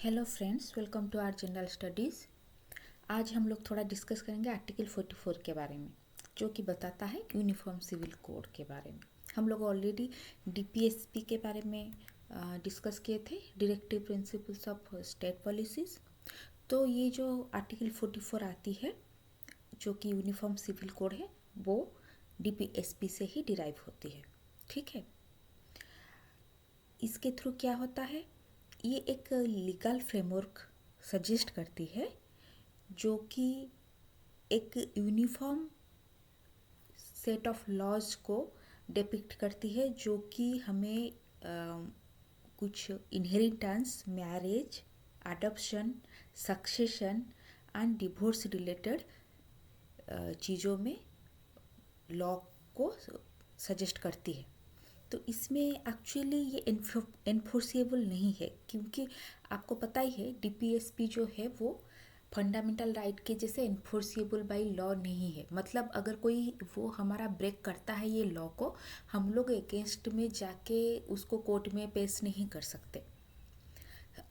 Hello friends, welcome to our general studies. आज हम लोग थोड़ा डिस्कस करेंगे आर्टिकल 44 के बारे में, जो कि बताता है यूनिफॉर्म सिविल कोड के बारे में। हम लोग ऑलरेडी डीपीएसपी के बारे में डिस्कस किए थे, directive principles of state policies. तो ये जो आर्टिकल 44 आती है, जो कि यूनिफॉर्म सिविल कोड है, वो डीपीएसपी से ही डिराइव होती है। ठीक है। इसके थ्रू क्या होता है, ये एक लीगल फ्रेमवर्क सजेस्ट करती है, जो कि एक यूनिफॉर्म सेट ऑफ लॉज को डिपिक्ट करती है, जो कि हमें कुछ inheritance, marriage, adoption, succession and divorce related चीज़ों में लॉ को सजेस्ट करती है। तो इसमें एक्चुअली ये एनफोर्सेबल नहीं है, क्योंकि आपको पता ही है डीपीएसपी जो है वो फंडामेंटल राइट के जैसे एनफोर्सेबल बाय लॉ नहीं है। मतलब अगर कोई वो हमारा ब्रेक करता है ये लॉ को, हम लोग अगेंस्ट में जाके उसको कोर्ट में पेश नहीं कर सकते।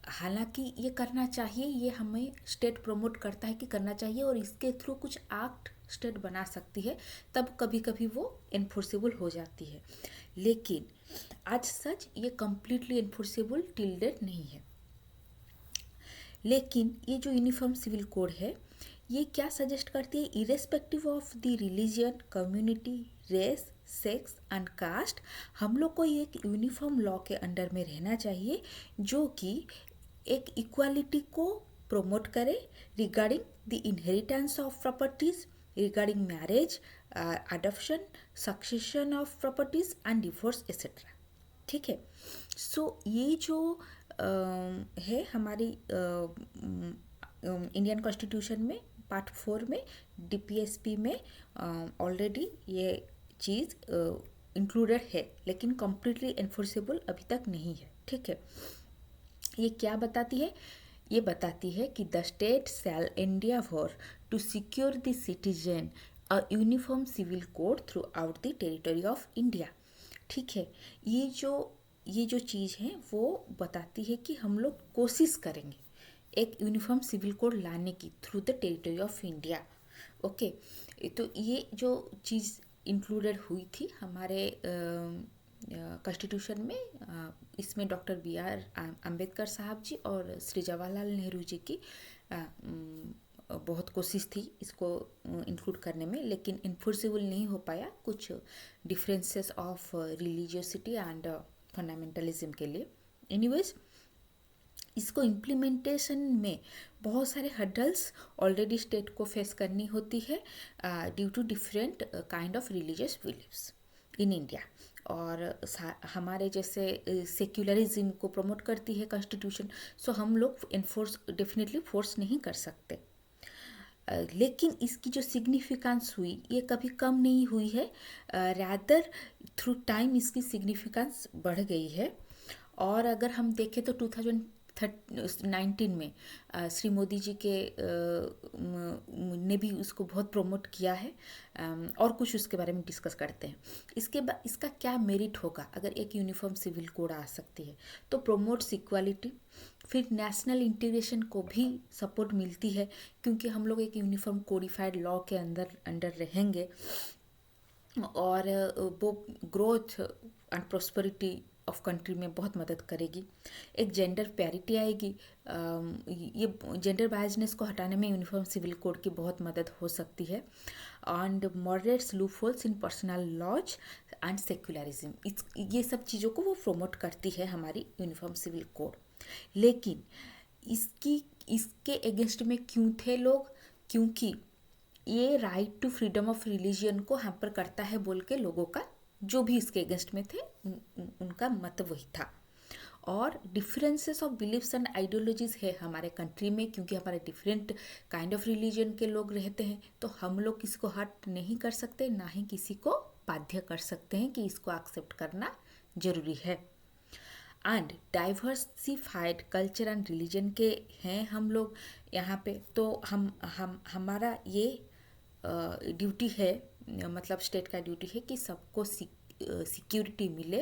हालांकि ये करना चाहिए, ये हमें स्टेट प्रमोट करता है कि करना चाहिए, और इसके थ्रू कुछ एक्ट स्टेट बना सकती है, तब कभी कभी वो एनफोर्सेबल हो जाती है। लेकिन आज सच ये कम्प्लीटली एनफोर्सेबल टिल डेट नहीं है। लेकिन ये जो यूनिफॉर्म सिविल कोड है, ये क्या सजेस्ट करती है, irrespective of the religion, community, race, sex and caste, हम लोग को एक यूनिफॉर्म लॉ के अंडर में रहना चाहिए, जो कि एक इक्वालिटी को प्रमोट करे regarding the inheritance of properties, regarding marriage, adoption, succession of properties and divorce etcetera. ठीक है। सो ये जो है हमारी इंडियन कॉन्स्टिट्यूशन में पार्ट 4 में डीपीएसपी में ऑलरेडी ये चीज़ इंक्लूडेड है, लेकिन कम्प्लीटली एनफोर्सेबल अभी तक नहीं है। ठीक है। ये क्या बताती है, ये बताती है कि the state shall endeavour to secure the citizen a uniform civil code throughout the territory of India. ठीक है। ये जो चीज़ है वो बताती है कि हम लोग कोशिश करेंगे एक यूनिफॉर्म सिविल कोड लाने की through the territory of India. Okay. तो ये जो चीज़ इंक्लूडेड हुई थी हमारे कॉन्स्टिट्यूशन में, इसमें डॉक्टर बी.आर. अम्बेडकर साहब जी और श्री जवाहरलाल नेहरू जी की बहुत कोशिश थी इसको इंक्लूड करने में, लेकिन इन्फोर्सेबल नहीं हो पाया, कुछ differences of religiosity and fundamentalism के लिए। एनीवेज, इसको इम्प्लीमेंटेशन में बहुत सारे हर्डल्स ऑलरेडी स्टेट को फेस करनी होती है due to different kind of religious believes in India. और हमारे जैसे सेक्युलरिज्म को प्रमोट करती है कॉन्स्टिट्यूशन, सो हम लोग इन्फोर्स डेफिनेटली फोर्स नहीं कर सकते। लेकिन इसकी जो सिग्निफिकेंस हुई ये कभी कम नहीं हुई है, रैदर थ्रू टाइम इसकी सिग्निफिकेंस बढ़ गई है। और अगर हम देखें तो 2019 में श्री मोदी जी के ने भी उसको बहुत प्रमोट किया है, और कुछ उसके बारे में डिस्कस करते हैं। इसके बाद इसका क्या मेरिट होगा अगर एक यूनिफॉर्म सिविल कोड आ सकती है, तो प्रोमोट्स इक्वालिटी, फिर नेशनल इंटीग्रेशन को भी सपोर्ट मिलती है, क्योंकि हम लोग एक यूनिफॉर्म कोडिफाइड लॉ के अंडर रहेंगे, और वो growth and prosperity of country में बहुत मदद करेगी। एक जेंडर पैरिटी आएगी, ये जेंडर बायसनेस को हटाने में यूनिफॉर्म सिविल कोड की बहुत मदद हो सकती है। And moderates loopholes in personal laws and secularism, ये सब चीज़ों को वो प्रमोट करती है हमारी यूनिफॉर्म सिविल कोड। लेकिन इसके अगेंस्ट में क्यों थे लोग, क्योंकि ये right to freedom of religion को हैम्पर करता है बोल के लोगों का, जो भी इसके अगेंस्ट में थे उनका मत वही था। और differences of believes and ideologies है हमारे कंट्री में, क्योंकि हमारे डिफरेंट काइंड ऑफ रिलीजन के लोग रहते हैं, तो हम लोग किसी को हर्ट नहीं कर सकते, ना ही किसी को बाध्य कर सकते हैं कि इसको एक्सेप्ट करना जरूरी है। And diversified culture and religion के हैं हम लोग यहाँ पे, तो हम हमारा ये ड्यूटी है, मतलब स्टेट का ड्यूटी है कि सबको सिक्योरिटी मिले,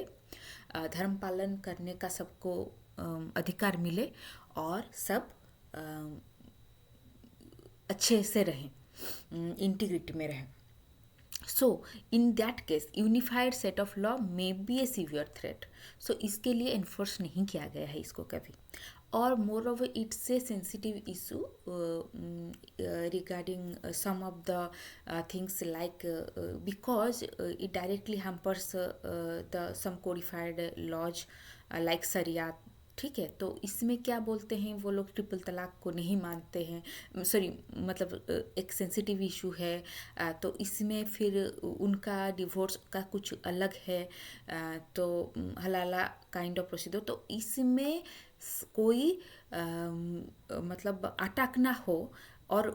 धर्म पालन करने का सबको अधिकार मिले और सब अच्छे से रहें, इंटीग्रिटी में रहें. So in that case unified set of law may be a severe threat. सो इसके लिए इन्फोर्स नहीं किया गया है इसको कभी. और more over it's a sensitive issue regarding some of the things like because it directly hampers the some codified laws like शरिया. ठीक है, तो इसमें क्या बोलते हैं वो लोग, ट्रिपल तलाक को नहीं मानते हैं. सॉरी, मतलब एक सेंसिटिव इशू है. तो इसमें फिर उनका डिवोर्स का कुछ अलग है. तो हलाला काइंड ऑफ प्रोसीजर, तो इसमें कोई मतलब अटैक ना हो और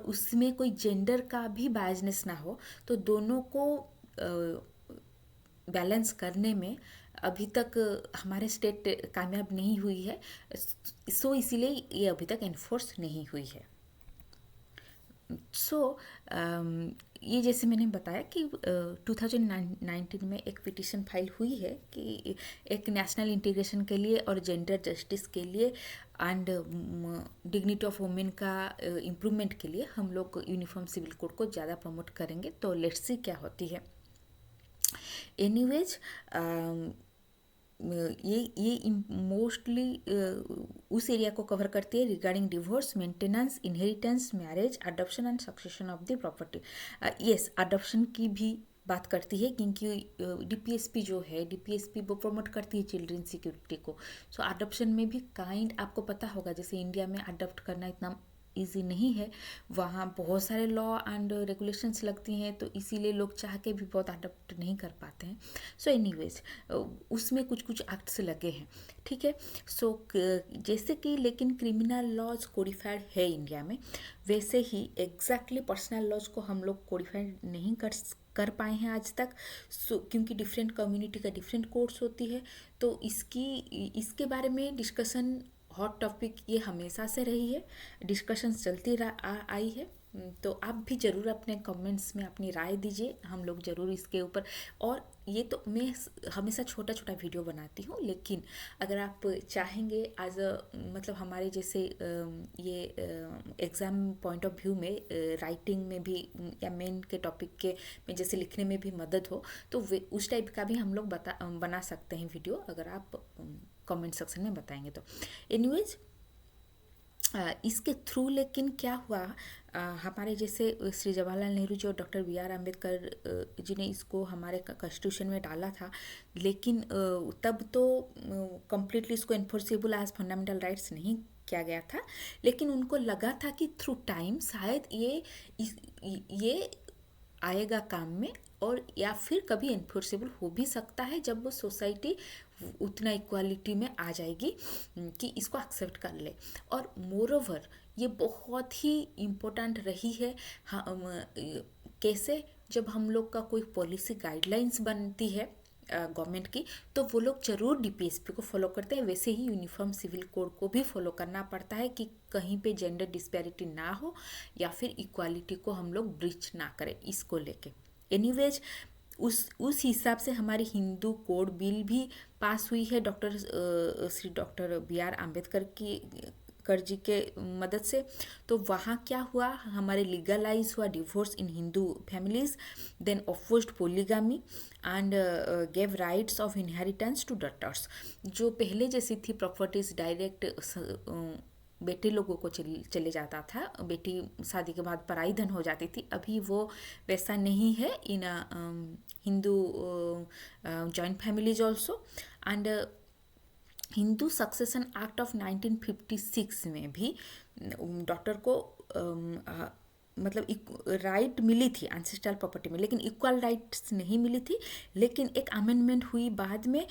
उसमें कोई जेंडर का भी बायसनेस ना हो. तो दोनों को बैलेंस करने में अभी तक हमारे स्टेट कामयाब नहीं हुई है. सो इसीलिए ये अभी तक इन्फोर्स नहीं हुई है. सो ये जैसे मैंने बताया कि 2019 में एक पिटीशन फाइल हुई है कि एक नेशनल इंटीग्रेशन के लिए और जेंडर जस्टिस के लिए एंड डिग्निटी ऑफ वुमेन का इम्प्रूवमेंट के लिए हम लोग यूनिफॉर्म सिविल कोड को ज़्यादा प्रमोट करेंगे. तो लेट्स सी क्या होती है. एनीवेज ये मोस्टली उस एरिया को कवर करती है regarding divorce, maintenance, inheritance, marriage, adoption and succession of the property. Yes, adoption की भी बात करती है क्योंकि डीपीएसपी जो है, डीपीएसपी वो प्रमोट करती है चिल्ड्रन सिक्योरिटी को. सो अडॉप्शन में भी आपको पता होगा जैसे इंडिया में अडॉप्ट करना इतना ईजी नहीं है, वहाँ बहुत सारे लॉ एंड रेगुलेशंस लगती हैं. तो इसीलिए लोग चाह के भी बहुत अडॉप्ट नहीं कर पाते हैं. सो एनीवेज उसमें कुछ कुछ एक्ट्स लगे हैं. ठीक है. सो जैसे कि लेकिन क्रिमिनल लॉज कोडिफाइड है इंडिया में, वैसे ही एग्जैक्टली पर्सनल लॉज को हम लोग कोडिफाइड नहीं कर पाए हैं आज तक. सो क्योंकि डिफरेंट कम्युनिटी का डिफरेंट कोड्स होती है. तो इसके बारे में डिस्कशन हॉट टॉपिक ये हमेशा से रही है, डिस्कशंस चलती आई है. तो आप भी ज़रूर अपने कमेंट्स में अपनी राय दीजिए, हम लोग ज़रूर इसके ऊपर. और ये तो मैं हमेशा छोटा छोटा वीडियो बनाती हूँ, लेकिन अगर आप चाहेंगे एज मतलब हमारे जैसे ये एग्ज़ाम पॉइंट ऑफ व्यू में राइटिंग में भी या मेन के टॉपिक के में जैसे लिखने में भी मदद हो, तो उस टाइप का भी हम लोग बना सकते हैं वीडियो, अगर आप कमेंट सेक्शन में बताएंगे तो. एनीवेज इसके थ्रू लेकिन क्या हुआ, हमारे जैसे श्री जवाहरलाल नेहरू जी और डॉक्टर BR अम्बेडकर जी ने इसको हमारे कॉन्स्टिट्यूशन में डाला था, लेकिन तब तो कम्प्लीटली इसको इन्फोर्सेबल एज फंडामेंटल राइट्स नहीं किया गया था. लेकिन उनको लगा था कि थ्रू टाइम शायद ये आएगा काम में, और या फिर कभी इन्फोर्सेबल हो भी सकता है जब वो सोसाइटी उतना इक्वालिटी में आ जाएगी कि इसको एक्सेप्ट कर ले. और मोर ओवर ये बहुत ही इम्पोर्टेंट रही है. कैसे, जब हम लोग का कोई पॉलिसी गाइडलाइंस बनती है गवर्नमेंट की, तो वो लोग जरूर डीपीएसपी को फॉलो करते हैं. वैसे ही यूनिफॉर्म सिविल कोड को भी फॉलो करना पड़ता है कि कहीं पे जेंडर डिस्पैरिटी ना हो या फिर इक्वालिटी को हम लोग ब्रीच ना करें इसको लेके. एनीवेज उस हिसाब से हमारी हिंदू कोड बिल भी पास हुई है श्री डॉक्टर BR अम्बेडकर जी के मदद से. तो वहाँ क्या हुआ, हमारे लीगलाइज हुआ divorce in Hindu families, then opposed polygamy and gave rights of inheritance to daughters. जो पहले जैसी थी प्रॉपर्टीज डायरेक्ट बेटे लोगों को चले जाता था, बेटी शादी के बाद पराई धन हो जाती थी, अभी वो वैसा नहीं है in Hindu joint families also. And Hindu succession act of 1956 में भी डॉक्टर को मतलब राइट मिली थी एंसेस्ट्रल प्रॉपर्टी में, लेकिन इक्वल राइट्स नहीं मिली थी. लेकिन एक अमेंडमेंट हुई बाद में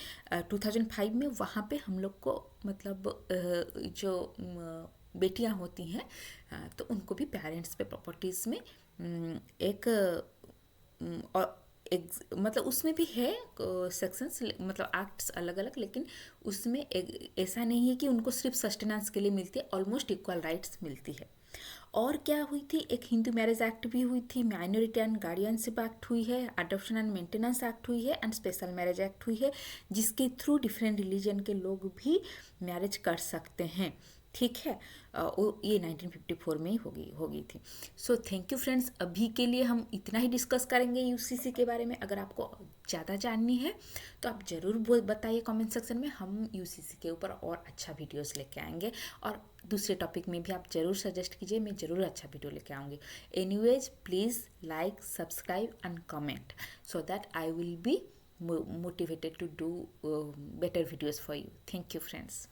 2005 में, वहाँ पे हम लोग को मतलब जो बेटियाँ होती हैं तो उनको भी पेरेंट्स पे प्रॉपर्टीज़ में एक मतलब उसमें भी है सेक्शंस, मतलब एक्ट्स अलग अलग, लेकिन उसमें ऐसा नहीं है कि उनको सिर्फ सस्टेनेंस के लिए मिलती है, ऑलमोस्ट इक्वल राइट्स मिलती है. और क्या हुई थी, एक हिंदू मैरिज एक्ट भी हुई थी, माइनॉरिटी एंड गार्डियनशिप एक्ट हुई है, अडॉप्शन एंड मेंटेनेंस एक्ट हुई है, एंड स्पेशल मैरिज एक्ट हुई है, जिसके थ्रू डिफरेंट रिलीजन के लोग भी मैरिज कर सकते हैं। ठीक है, ये 1954 में ही होगी थी। सो थैंक यू फ्रेंड्स, अभी के लिए हम इतना ही डिस्कस करेंगे यूसीसी के बारे में। अगर आपको ज़्यादा जाननी है तो आप ज़रूर बताइए कमेंट सेक्शन में, हम यूसीसी के ऊपर और अच्छा वीडियोस लेके आएंगे, और दूसरे टॉपिक में भी आप ज़रूर सजेस्ट कीजिए, मैं ज़रूर अच्छा वीडियो लेके आऊँगी। Anyways, please like, subscribe and comment so that I will be motivated to do better videos for you. Thank you friends.